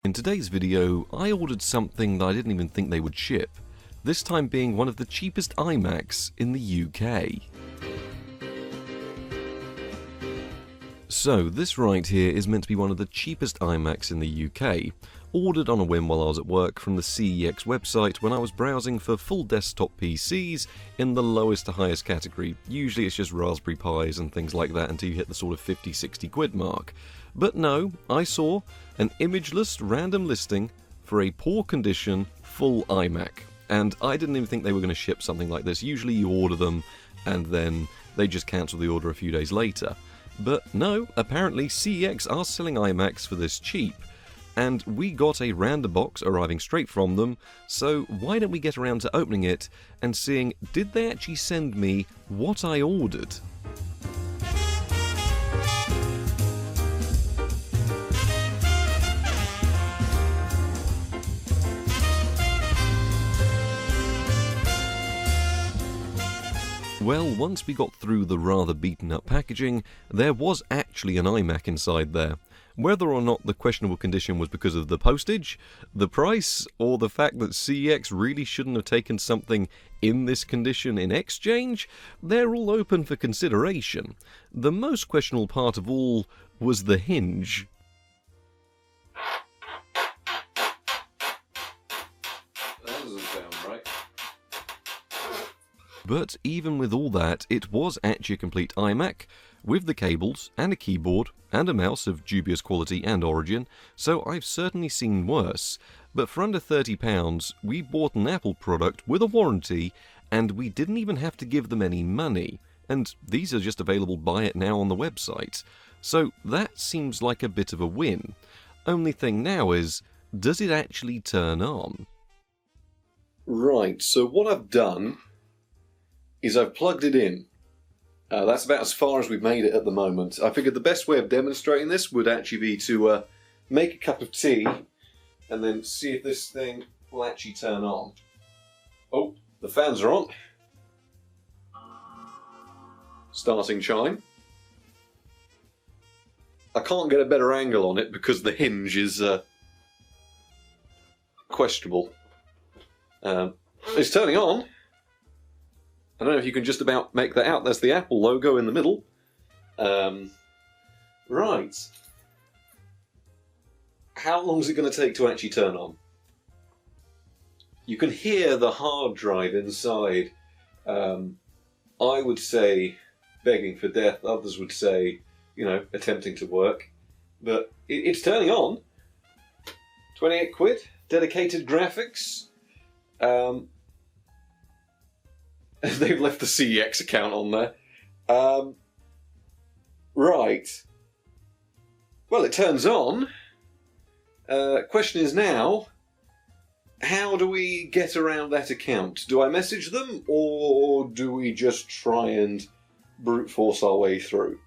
In today's video, I ordered something that I didn't even think they would ship, this time being one of the cheapest iMacs in the UK. So this right here is meant to be one of the cheapest iMacs in the UK, ordered on a whim while I was at work from the CEX website when I was browsing for full desktop PCs in the lowest to highest category. Usually it's just Raspberry Pis and things like that until you hit the sort of 50-60 quid mark. But no, I saw an imageless random listing for a poor condition full iMac. And I didn't even think they were going to ship something like this. Usually you order them and then they just cancel the order a few days later. But no, apparently CEX are selling iMacs for this cheap. And we got a random box arriving straight from them, so why don't we get around to opening it and seeing, did they actually send me what I ordered? Well, once we got through the rather beaten up packaging, there was actually an iMac inside there. Whether or not the questionable condition was because of the postage, the price, or the fact that CEX really shouldn't have taken something in this condition in exchange, they're all open for consideration. The most questionable part of all was the hinge. That doesn't sound right. But even with all that, it was actually a complete iMac, with the cables, and a keyboard, and a mouse of dubious quality and origin, so I've certainly seen worse. But for under £30, we bought an Apple product with a warranty, and we didn't even have to give them any money. And these are just available buy it now on the website. So that seems like a bit of a win. Only thing now is, does it actually turn on? Right, so what I've done is I've plugged it in. That's about as far as we've made it at the moment. I figured the best way of demonstrating this would actually be to make a cup of tea and then see if this thing will actually turn on. Oh, the fans are on. Starting chime. I can't get a better angle on it because the hinge is questionable. It's turning on. I don't know if you can just about make that out. There's the Apple logo in the middle. Right. How long is it going to take to actually turn on? You can hear the hard drive inside. I would say begging for death. Others would say, you know, attempting to work. But it's turning on. 28 quid. Dedicated graphics. They've left the CEX account on there. Right. Well, it turns on. Question is now, how do we get around that account? Do I message them, or do we just try and brute force our way through?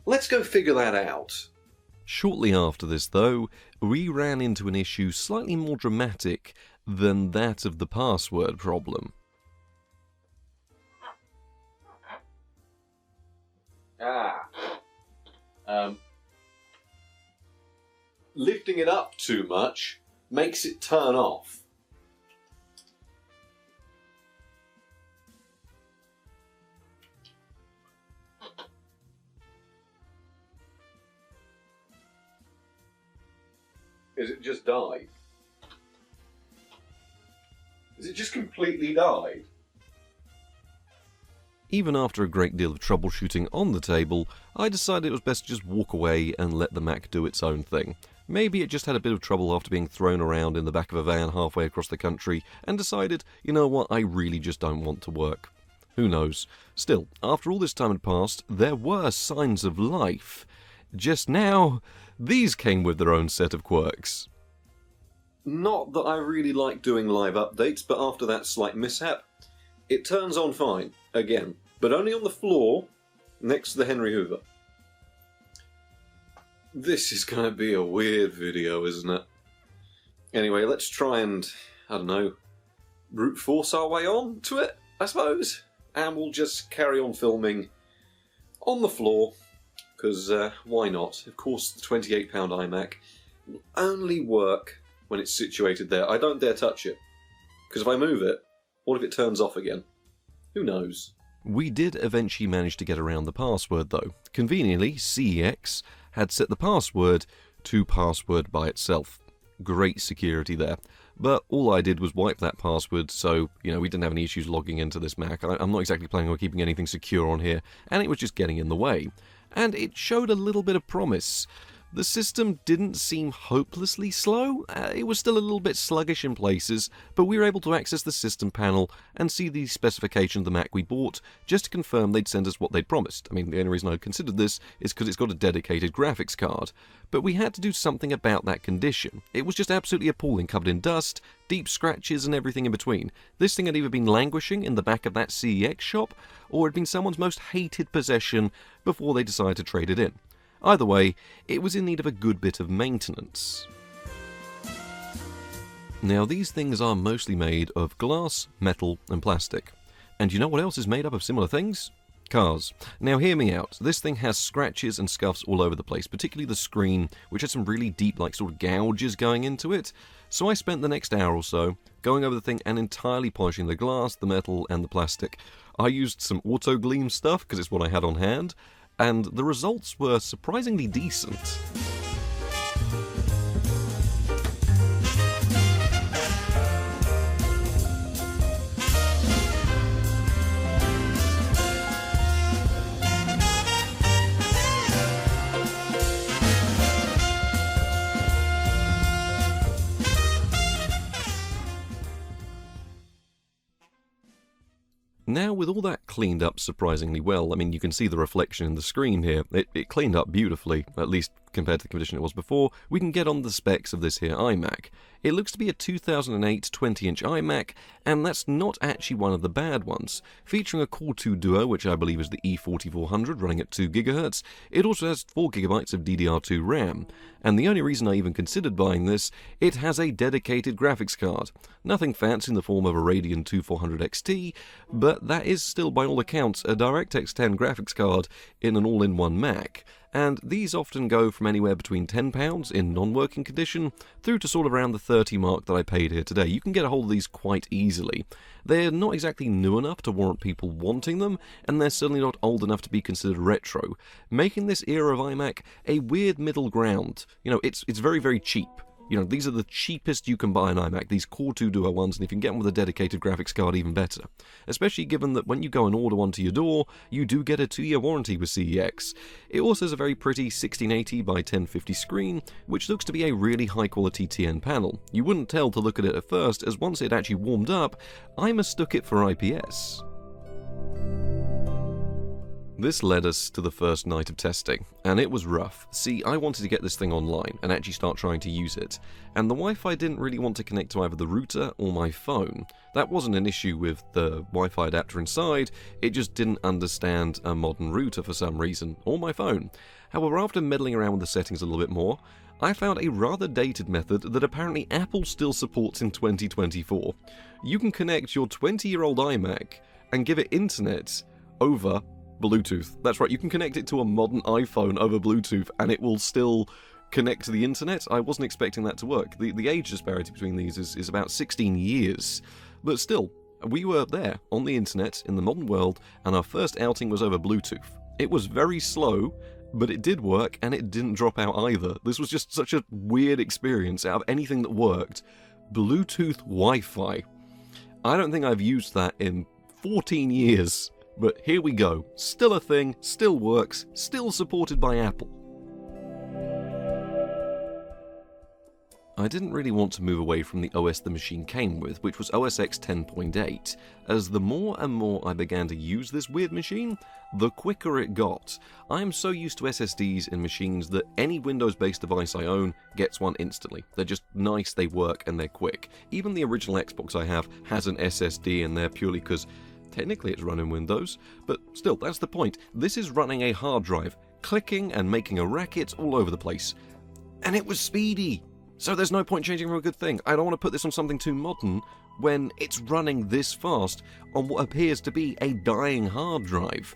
Let's go figure that out. Shortly after this, though, we ran into an issue slightly more dramatic than that of the password problem. Lifting it up too much makes it turn off. Is it just died? Is it just completely died? Even after a great deal of troubleshooting on the table, I decided it was best to just walk away and let the Mac do its own thing. Maybe it just had a bit of trouble after being thrown around in the back of a van halfway across the country and decided, you know what, I really just don't want to work. Who knows? Still, after all this time had passed, there were signs of life. Just now, these came with their own set of quirks. Not that I really like doing live updates, but after that slight mishap, it turns on fine, again, but only on the floor next to the Henry Hoover. This is going to be a weird video, isn't it? Anyway, let's try and, I don't know, brute force our way on to it, I suppose. And we'll just carry on filming on the floor, because why not? Of course, the £28 iMac will only work when it's situated there. I don't dare touch it. Because if I move it, what if it turns off again? Who knows? We did eventually manage to get around the password though. Conveniently, CEX had set the password to password by itself. Great security there. But all I did was wipe that password, so, we didn't have any issues logging into this Mac. I'm not exactly planning on keeping anything secure on here, and it was just getting in the way. And it showed a little bit of promise. The system didn't seem hopelessly slow. It was still a little bit sluggish in places, but we were able to access the system panel and see the specification of the Mac we bought, just to confirm they'd send us what they'd promised. I mean, the only reason I considered this is because it's got a dedicated graphics card. But we had to do something about that condition. It was just absolutely appalling, covered in dust, deep scratches and everything in between. This thing had either been languishing in the back of that CEX shop, or had been someone's most hated possession before they decided to trade it in. Either way, it was in need of a good bit of maintenance. Now, these things are mostly made of glass, metal, and plastic. And you know what else is made up of similar things? Cars. Now, hear me out. This thing has scratches and scuffs all over the place, particularly the screen, which has some really deep, sort of gouges going into it. So I spent the next hour or so going over the thing and entirely polishing the glass, the metal, and the plastic. I used some auto gleam stuff, because it's what I had on hand, and the results were surprisingly decent. Now, with all that cleaned up surprisingly well, I mean, you can see the reflection in the screen here. It cleaned up beautifully, at least compared to the condition it was before. We can get on the specs of this here iMac. It looks to be a 2008 20-inch iMac, and that's not actually one of the bad ones. Featuring a Core 2 Duo, which I believe is the E4400, running at 2 GHz, it also has 4 GB of DDR2 RAM. And the only reason I even considered buying this, it has a dedicated graphics card. Nothing fancy in the form of a Radeon 2400 XT, but that is still by all accounts a DirectX 10 graphics card in an all-in-one Mac. And these often go from anywhere between £10 in non-working condition through to sort of around the 30 mark that I paid here today. You can get a hold of these quite easily. They're not exactly new enough to warrant people wanting them, and they're certainly not old enough to be considered retro, making this era of iMac a weird middle ground. It's very, very cheap. These are the cheapest you can buy an iMac, these Core 2 Duo ones, and if you can get them with a dedicated graphics card, even better. Especially given that when you go and order one to your door, you do get a 2-year warranty with CEX. It also has a very pretty 1680 by 1050 screen, which looks to be a really high-quality TN panel. You wouldn't tell to look at it at first, as once it actually warmed up, I mistook it for IPS. This led us to the first night of testing, and it was rough. See, I wanted to get this thing online and actually start trying to use it, and the Wi-Fi didn't really want to connect to either the router or my phone. That wasn't an issue with the Wi-Fi adapter inside, it just didn't understand a modern router for some reason, or my phone. However, after meddling around with the settings a little bit more, I found a rather dated method that apparently Apple still supports in 2024. You can connect your 20-year-old iMac and give it internet over Bluetooth. That's right, you can connect it to a modern iPhone over Bluetooth and it will still connect to the internet. I wasn't expecting that to work. The age disparity between these is about 16 years. But still, we were there on the internet in the modern world, and our first outing was over Bluetooth. It was very slow, but it did work and it didn't drop out either. This was just such a weird experience. Out of anything that worked, Bluetooth Wi-Fi. I don't think I've used that in 14 years. But here we go, still a thing, still works, still supported by Apple. I didn't really want to move away from the OS the machine came with, which was OS X 10.8, as the more and more I began to use this weird machine, the quicker it got. I am so used to SSDs in machines that any Windows-based device I own gets one instantly. They're just nice, they work, and they're quick. Even the original Xbox I have has an SSD in there purely because technically it's running Windows, but still, that's the point. This is running a hard drive, clicking and making a racket all over the place. And it was speedy! So there's no point changing for a good thing. I don't want to put this on something too modern when it's running this fast on what appears to be a dying hard drive.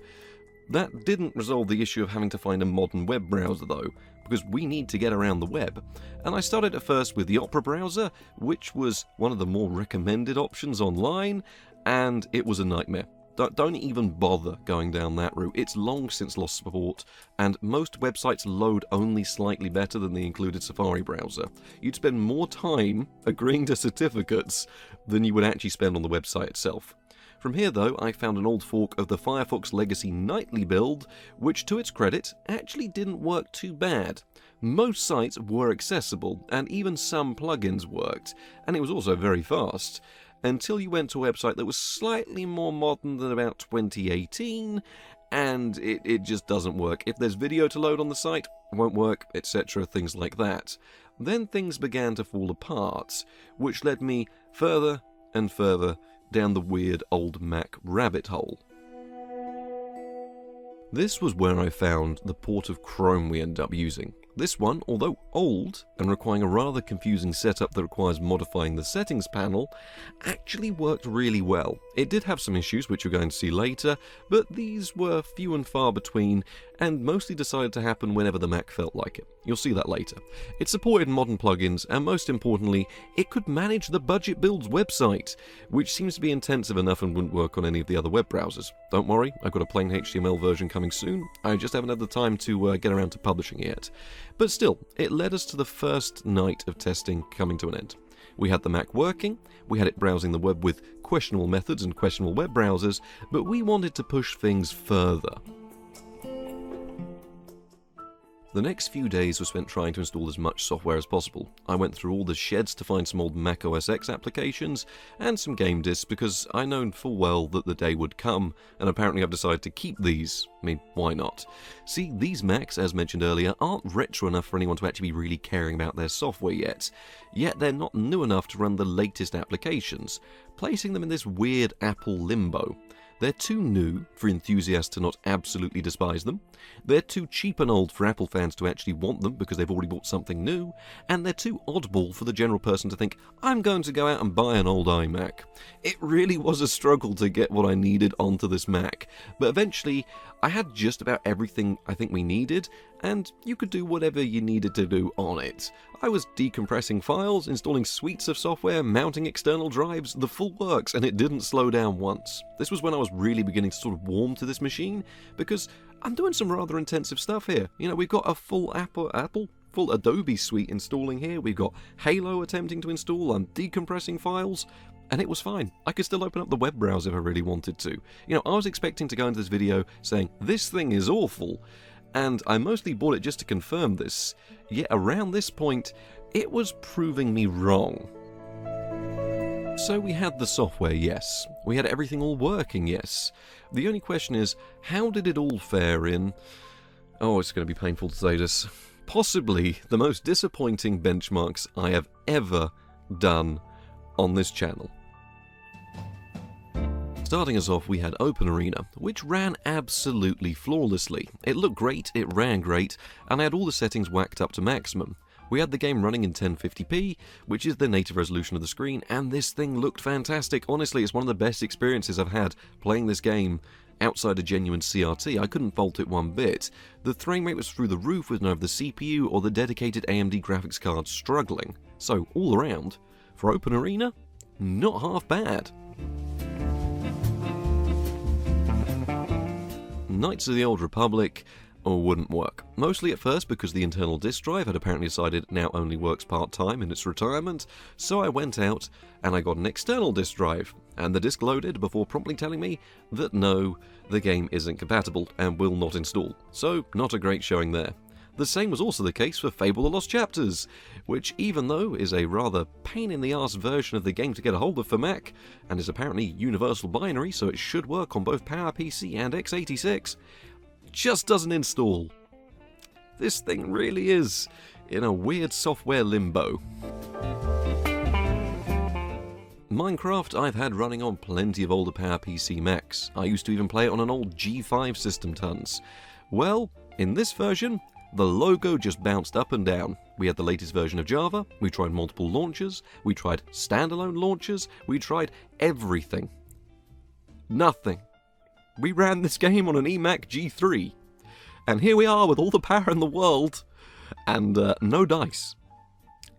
That didn't resolve the issue of having to find a modern web browser though, because we need to get around the web. And I started at first with the Opera browser, which was one of the more recommended options online, and it was a nightmare. Don't even bother going down that route. It's long since lost support, and most websites load only slightly better than the included Safari browser. You'd spend more time agreeing to certificates than you would actually spend on the website itself. From here, though, I found an old fork of the Firefox Legacy Nightly build, which, to its credit, actually didn't work too bad. Most sites were accessible, and even some plugins worked, and it was also very fast. Until you went to a website that was slightly more modern than about 2018, and it just doesn't work. If there's video to load on the site, it won't work, etc., things like that. Then things began to fall apart, which led me further and further down the weird old Mac rabbit hole. This was where I found the port of Chrome we ended up using. This one, although old and requiring a rather confusing setup that requires modifying the settings panel, actually worked really well. It did have some issues, which you're going to see later, but these were few and far between, and mostly decided to happen whenever the Mac felt like it. You'll see that later. It supported modern plugins, and most importantly, it could manage the Budget Builds website, which seems to be intensive enough and wouldn't work on any of the other web browsers. Don't worry, I've got a plain HTML version coming soon. I just haven't had the time to get around to publishing it yet. But still, it led us to the first night of testing coming to an end. We had the Mac working, we had it browsing the web with questionable methods and questionable web browsers, but we wanted to push things further. The next few days were spent trying to install as much software as possible. I went through all the sheds to find some old Mac OS X applications and some game disks because I known full well that the day would come, and apparently I've decided to keep these. I mean, why not? See, these Macs, as mentioned earlier, aren't retro enough for anyone to actually be really caring about their software yet they're not new enough to run the latest applications, placing them in this weird Apple limbo. They're too new for enthusiasts to not absolutely despise them, they're too cheap and old for Apple fans to actually want them because they've already bought something new, and they're too oddball for the general person to think, I'm going to go out and buy an old iMac. It really was a struggle to get what I needed onto this Mac, but eventually I had just about everything I think we needed, and you could do whatever you needed to do on it. I was decompressing files, installing suites of software, mounting external drives, the full works, and it didn't slow down once. This was when I was really beginning to sort of warm to this machine, because I'm doing some rather intensive stuff here. You know, we've got a full full Adobe suite installing here, we've got Halo attempting to install, I'm decompressing files, and it was fine. I could still open up the web browser if I really wanted to. You know, I was expecting to go into this video saying, this thing is awful, and I mostly bought it just to confirm this, yet around this point, it was proving me wrong. So we had the software, yes. We had everything all working, yes. The only question is, how did it all fare in... Oh, it's going to be painful to say this. Possibly the most disappointing benchmarks I have ever done on this channel. Starting us off, we had OpenArena, which ran absolutely flawlessly. It looked great, it ran great, and I had all the settings whacked up to maximum. We had the game running in 1080p, which is the native resolution of the screen, and this thing looked fantastic. Honestly, it's one of the best experiences I've had playing this game outside a genuine CRT. I couldn't fault it one bit. The frame rate was through the roof with neither the CPU or the dedicated AMD graphics card struggling. So, all around, for OpenArena, not half bad. Knights of the Old Republic wouldn't work. Mostly at first because the internal disk drive had apparently decided it now only works part-time in its retirement, so I went out and I got an external disk drive, and the disk loaded before promptly telling me that no, the game isn't compatible and will not install, so not a great showing there. The same was also the case for Fable the Lost Chapters, which even though is a rather pain-in-the-arse version of the game to get a hold of for Mac, and is apparently universal binary so it should work on both PowerPC and x86, just doesn't install. This thing really is in a weird software limbo. Minecraft I've had running on plenty of older PowerPC Macs. I used to even play it on an old G5 system tons. Well, in this version, the logo just bounced up and down. We had the latest version of Java, we tried multiple launchers, we tried standalone launchers, we tried everything. Nothing. We ran this game on an iMac G3. And here we are with all the power in the world, and no dice.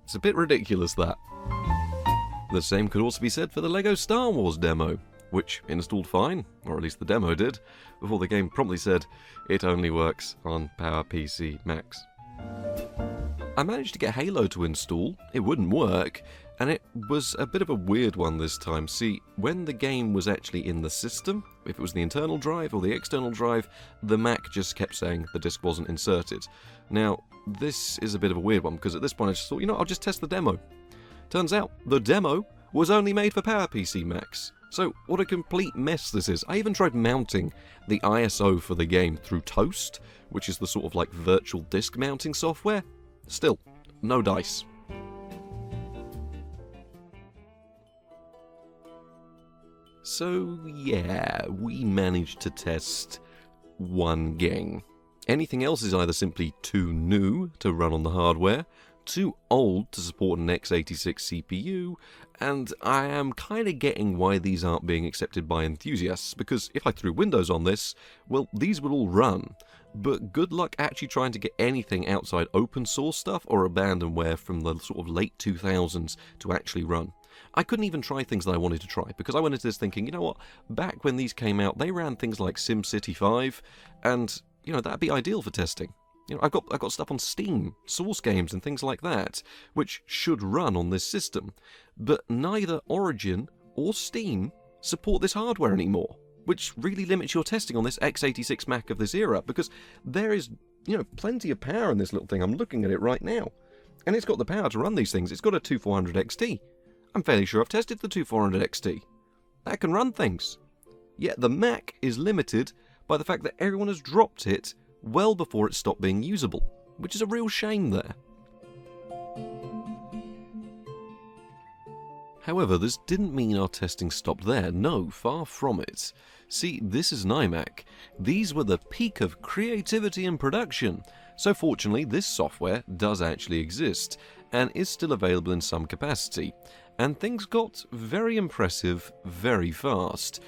It's a bit ridiculous, that. The same could also be said for the LEGO Star Wars demo, which installed fine, or at least the demo did, before the game promptly said it only works on PowerPC Macs. I managed to get Halo to install, it wouldn't work, and it was a bit of a weird one this time. See, when the game was actually in the system, if it was the internal drive or the external drive, the Mac just kept saying the disk wasn't inserted. Now, this is a bit of a weird one, because at this point I just thought, I'll just test the demo. Turns out, the demo was only made for PowerPC Macs. So, what a complete mess this is. I even tried mounting the ISO for the game through Toast, which is the sort of like virtual disk mounting software. Still, no dice. So, yeah, we managed to test one game. Anything else is either simply too new to run on the hardware, too old to support an x86 CPU, and I am kind of getting why these aren't being accepted by enthusiasts, because if I threw Windows on this, well, these would all run. But good luck actually trying to get anything outside open source stuff or abandonware from the sort of late 2000s to actually run. I couldn't even try things that I wanted to try, because I went into this thinking, you know what, back when these came out, they ran things like SimCity 5, and, that'd be ideal for testing. I've got stuff on Steam, Source games and things like that, which should run on this system. But neither Origin or Steam support this hardware anymore, which really limits your testing on this x86 Mac of this era, because there is, plenty of power in this little thing. I'm looking at it right now, and it's got the power to run these things. It's got a 2400 XT. I'm fairly sure I've tested the 2400 XT. That can run things. Yet the Mac is limited by the fact that everyone has dropped it well before it stopped being usable, which is a real shame there. However, this didn't mean our testing stopped there. No, far from it. See, this is an iMac. These were the peak of creativity and production. So fortunately, this software does actually exist, and is still available in some capacity. And things got very impressive very fast.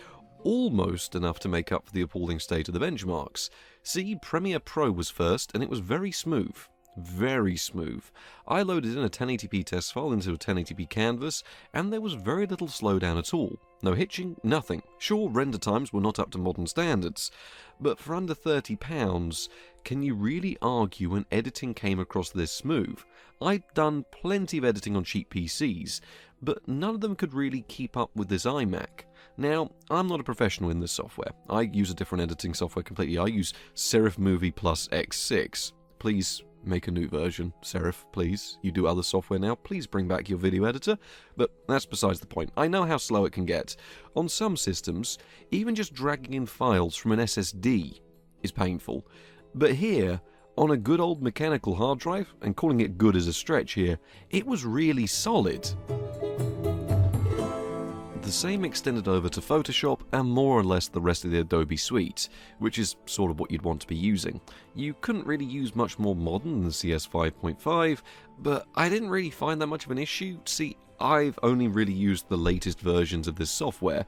Almost enough to make up for the appalling state of the benchmarks. See, Premiere Pro was first, and it was very smooth. Very smooth. I loaded in a 1080p test file into a 1080p canvas, and there was very little slowdown at all. No hitching, nothing. Sure, render times were not up to modern standards, but for under £30, can you really argue when editing came across this smooth? I'd done plenty of editing on cheap PCs, but none of them could really keep up with this iMac. Now, I'm not a professional in this software. I use a different editing software completely. I use Serif Movie Plus X6. Please make a new version, Serif, please. You do other software now. Please bring back your video editor. But that's besides the point. I know how slow it can get. On some systems, even just dragging in files from an SSD is painful. But here, on a good old mechanical hard drive, and calling it good is a stretch here, it was really solid. The same extended over to Photoshop and more or less the rest of the Adobe suite, which is sort of what you'd want to be using. You couldn't really use much more modern than CS 5.5, but I didn't really find that much of an issue. See, I've only really used the latest versions of this software,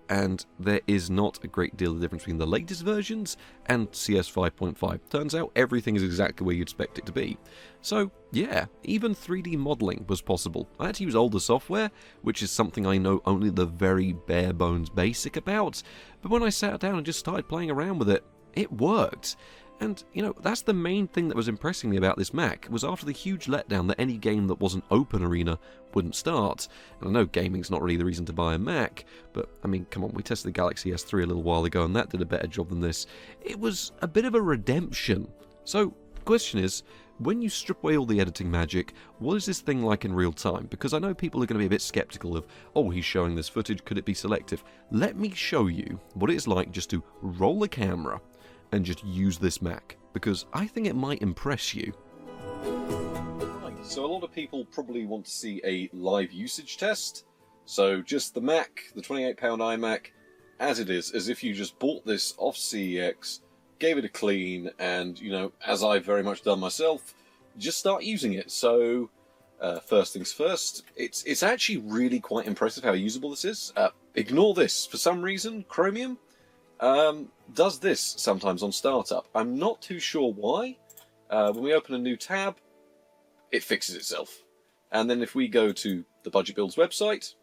and there is not a great deal of difference between the latest versions and CS 5.5. Turns out everything is exactly where you'd expect it to be. So yeah, even 3D modelling was possible. I had to use older software, which is something I know only the very bare bones basic about, but when I sat down and just started playing around with it, it worked. And, that's the main thing that was impressing me about this Mac, was after the huge letdown that any game that wasn't Open Arena wouldn't start. And I know gaming's not really the reason to buy a Mac, but, come on, we tested the Galaxy S3 a little while ago and that did a better job than this. It was a bit of a redemption. So, the question is, when you strip away all the editing magic, what is this thing like in real time? Because I know people are going to be a bit skeptical of, oh, he's showing this footage, could it be selective? Let me show you what it's like just to roll the camera and just use this Mac, because I think it might impress you. Right, so a lot of people probably want to see a live usage test. So just the Mac, the £28 iMac, as it is, as if you just bought this off CEX, gave it a clean, and, as I've very much done myself, just start using it. So, first things first, it's actually really quite impressive how usable this is. Ignore this. For some reason, Chromium does this sometimes on startup. I'm not too sure why. When we open a new tab, it fixes itself. And then if we go to the Budget Builds website,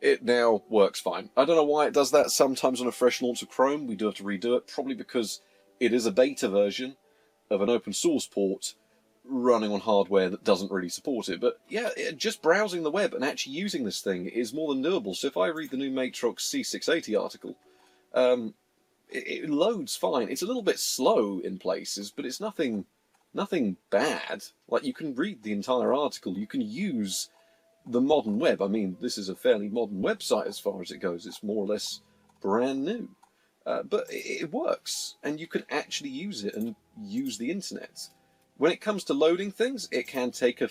it now works fine. I don't know why it does that. Sometimes on a fresh launch of Chrome, we do have to redo it, probably because it is a beta version of an open source port running on hardware that doesn't really support it. But yeah, just browsing the web and actually using this thing is more than doable. So if I read the new Matrox C680 article, it loads fine. It's a little bit slow in places, but it's nothing bad. Like, you can read the entire article, you can use the modern web. I mean, this is a fairly modern website as far as it goes. It's more or less brand new. But it works, and you can actually use it and use the internet. When it comes to loading things, it can take a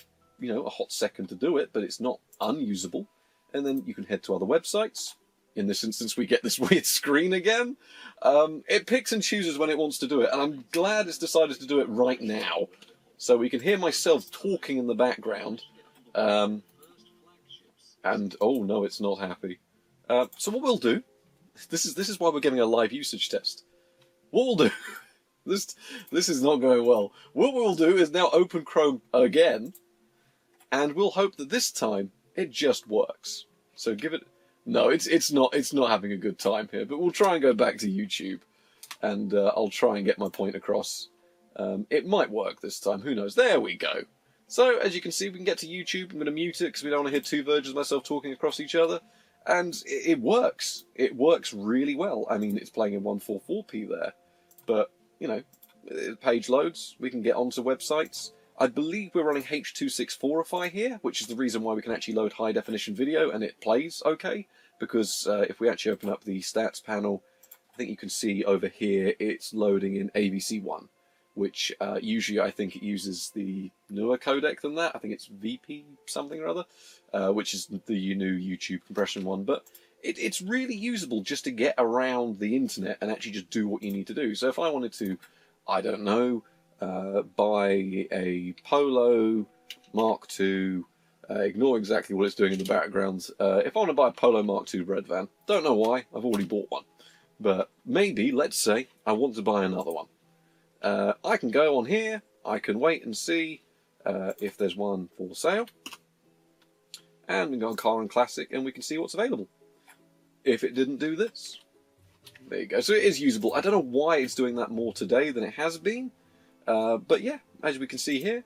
hot second to do it, but it's not unusable. And then you can head to other websites. In this instance, we get this weird screen again. It picks and chooses when it wants to do it, and I'm glad it's decided to do it right now. So we can hear myself talking in the background. And, oh no, it's not happy. So what we'll do, this is why we're getting a live usage test. What we'll do, this is not going well. What we'll do is now open Chrome again, and we'll hope that this time it just works. So give it. No, it's not having a good time here. But we'll try and go back to YouTube, and I'll try and get my point across. It might work this time. Who knows? There we go. So as you can see, we can get to YouTube. I'm going to mute it because we don't want to hear two versions of myself talking across each other. And it works. It works really well. I mean, it's playing in 144p there, but the page loads. We can get onto websites. I believe we're running H.264ify here, which is the reason why we can actually load high definition video and it plays okay. Because if we actually open up the stats panel, I think you can see over here it's loading in ABC1, which usually I think it uses the newer codec than that. I think it's VP something or other, which is the new YouTube compression one. But it's really usable just to get around the internet and actually just do what you need to do. So if I wanted to, I don't know, buy a Polo Mark II, ignore exactly what it's doing in the background. If I want to buy a Polo Mark II red van, don't know why, I've already bought one. But maybe, let's say, I want to buy another one. I can go on here, I can wait and see if there's one for sale. And we can go on Car and Classic and we can see what's available. If it didn't do this. There you go. So it is usable. I don't know why it's doing that more today than it has been. But yeah, as we can see here,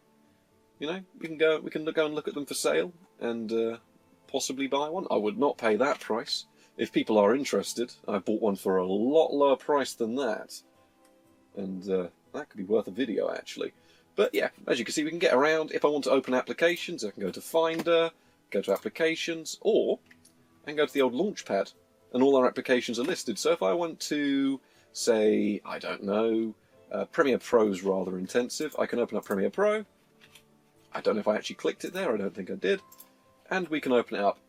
we can go and look at them for sale and possibly buy one. I would not pay that price. If people are interested, I bought one for a lot lower price than that. And that could be worth a video, actually. But yeah, as you can see, we can get around. If I want to open applications, I can go to Finder, go to Applications, or I can go to the old Launchpad, and all our applications are listed. So if I want to, say, I don't know, Premiere Pro's rather intensive, I can open up Premiere Pro. I don't know if I actually clicked it there, I don't think I did. And we can open it up.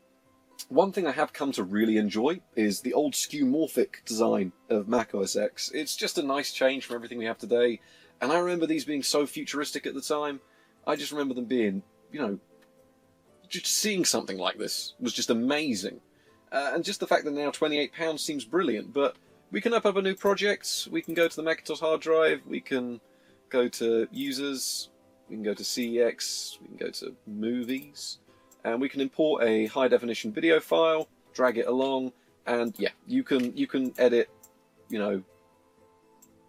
One thing I have come to really enjoy is the old skeuomorphic design of Mac OS X. It's just a nice change from everything we have today. And I remember these being so futuristic at the time. I just remember them being, just seeing something like this was just amazing. And just the fact that now £28 seems brilliant. But we can open up a new project. We can go to the Macintosh hard drive. We can go to Users. We can go to CEX. We can go to Movies. And we can import a high-definition video file, drag it along, and yeah, you can edit,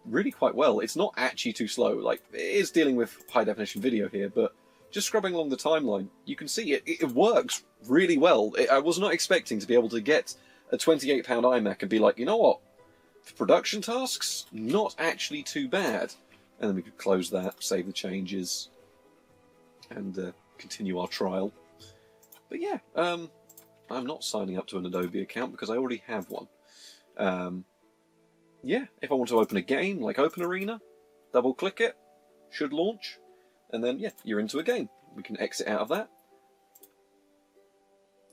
really quite well. It's not actually too slow. Like, it is dealing with high-definition video here, but just scrubbing along the timeline, you can see it works really well. I was not expecting to be able to get a £28 iMac and be like, you know what? For production tasks, not actually too bad. And then we could close that, save the changes, and continue our trial. But yeah, I'm not signing up to an Adobe account because I already have one. Yeah, if I want to open a game like Open Arena, double click it, should launch, and then yeah, you're into a game. We can exit out of that.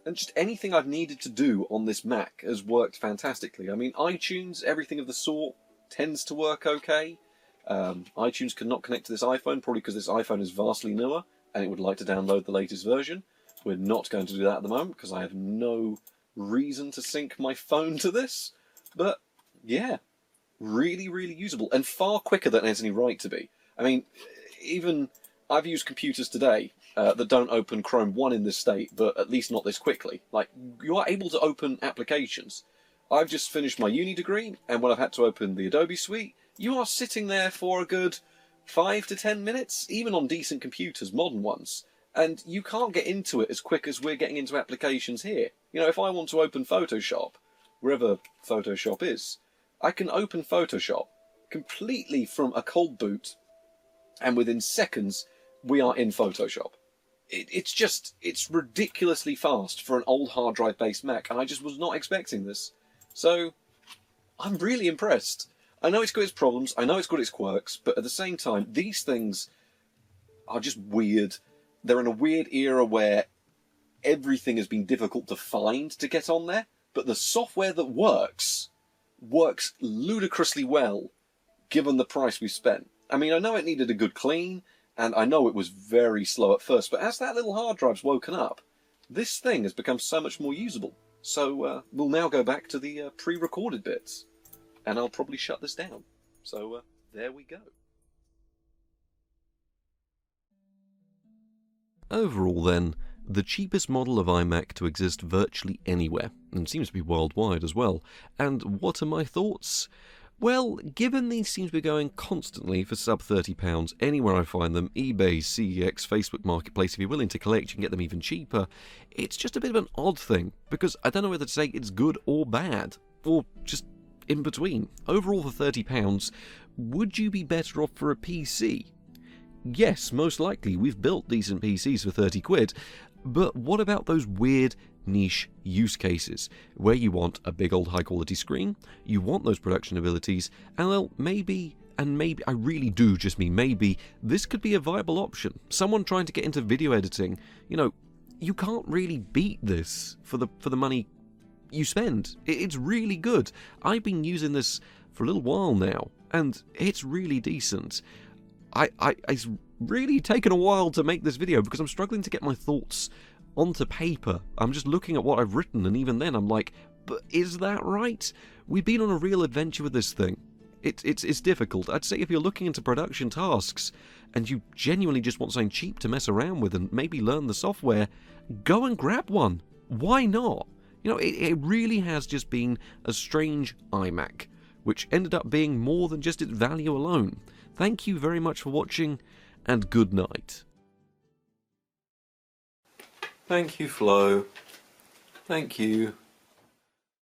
And just anything I've needed to do on this Mac has worked fantastically. I mean, iTunes, everything of the sort, tends to work okay. iTunes could not connect to this iPhone, probably because this iPhone is vastly newer, and it would like to download the latest version. We're not going to do that at the moment because I have no reason to sync my phone to this. But yeah, really, really usable and far quicker than it has any right to be. I mean, even I've used computers today that don't open Chrome 1 in this state, but at least not this quickly. Like, you are able to open applications. I've just finished my uni degree, and when I've had to open the Adobe Suite, you are sitting there for a good 5 to 10 minutes, even on decent computers, modern ones. And you can't get into it as quick as we're getting into applications here. You know, if I want to open Photoshop, wherever Photoshop is, I can open Photoshop completely from a cold boot, and within seconds, we are in Photoshop. It's ridiculously fast for an old hard drive based Mac, and I just was not expecting this. So, I'm really impressed. I know it's got its problems, I know it's got its quirks, but at the same time, these things are just weird. They're in a weird era where everything has been difficult to find to get on there, but the software that works ludicrously well, given the price we spent. I mean, I know it needed a good clean, and I know it was very slow at first, but as that little hard drive's woken up, this thing has become so much more usable. So we'll now go back to the pre-recorded bits, and I'll probably shut this down. So there we go. Overall then, the cheapest model of iMac to exist virtually anywhere, and seems to be worldwide as well. And what are my thoughts? Well, given these seem to be going constantly for sub £30 anywhere I find them, eBay, CEX, Facebook Marketplace, if you're willing to collect you can get them even cheaper, it's just a bit of an odd thing, because I don't know whether to say it's good or bad, or just in between. Overall for £30, would you be better off for a PC? Yes, most likely, we've built decent PCs for 30 quid, but what about those weird niche use cases where you want a big old high quality screen, you want those production abilities, and well, maybe, I really do just mean maybe, this could be a viable option. Someone trying to get into video editing, you know, you can't really beat this for the money you spend. It's really good. I've been using this for a little while now, and it's really decent. It's really taken a while to make this video because I'm struggling to get my thoughts onto paper. I'm just looking at what I've written, and even then I'm like, but is that right? We've been on a real adventure with this thing. It's difficult. I'd say if you're looking into production tasks and you genuinely just want something cheap to mess around with and maybe learn the software, go and grab one. Why not? You know, it really has just been a strange iMac, which ended up being more than just its value alone. Thank you very much for watching, and good night. Thank you, Flo. Thank you.